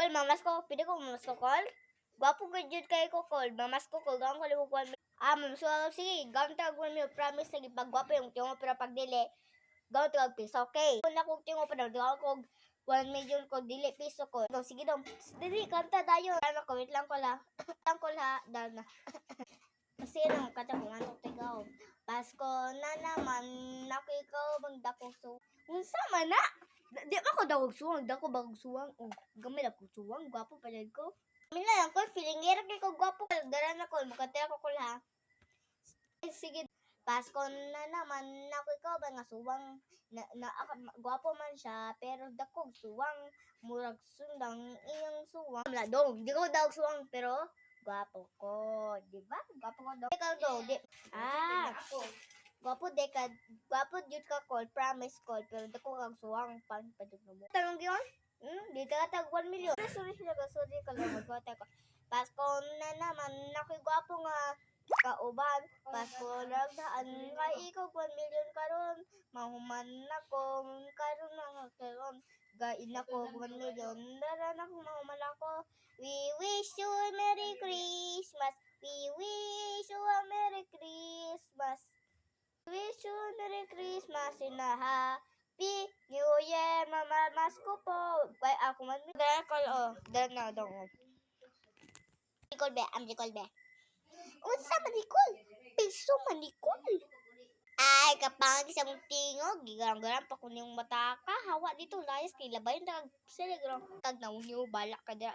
Kol, mamas ko, pwede ko mamas ko, Kol? Gwapo ka jud kay ko, Kol. Mamas ko, Kol. Gawang ko lang 1 million. Ma'am, so, sige, gawang tag 1 million. Promise, lagi pag gwapo yung tingo, pero pag dili, gawang tag piso, okay? Kung na kong tingo pa daw, gawang ko 1 million ko, dili piso ko. No, sige daw, dili, kanta tayo. Ano ko, wait lang ko la. lang ko la, dahil na. Kasi ano, kata ko, ano, tigaw. Pasko na naman, nakikaw, magdako, so. Unsa man na? Di ba ko daw suwang? Dako ba suwang? Oh, gamay ako suwang. Gwapo pa din ko. Kami na lang ko, feeling gira kay ko gwapo. Dara na ko, makatira ko ha. Sige, Pasko na naman, ako ikaw ba nga suwang? Gwapo man siya, pero dako suwang. Murag sundang iyang suwang. Wala daw, di ko daw suwang, pero gwapo ko. Di ba? Gwapo ko daw. Ikaw daw, di. Gwapo de ka, gwapo jud ka, Call, promise, Call, pero dako kang suwang pan padug mo. Tanong gyud? Di ka tag 1 million. Sorry ka lang magwata ko. Pasko na naman, nakoy gwapo nga kauban. Pasko lang daan kay ikaw 1 million karon. Mahuman nako karon mga karon. Gain ako 1 million. Dara na ko mahuman ako. We wish you a Merry Christmas. We wish you a Merry Christmas. Wish you Merry Christmas and a Happy New Year, mamamas ko po. Kaya ako man, dahil ko, dahil na daw. Nicole be, Nicole be. Unsa man Nicole? Piso man Nicole. Ay, kapag sa mong tingog, gigarang-garang pa kung yung mata ka, hawa dito, layas kay labayin, tag, sila, tag na, balak ka dira.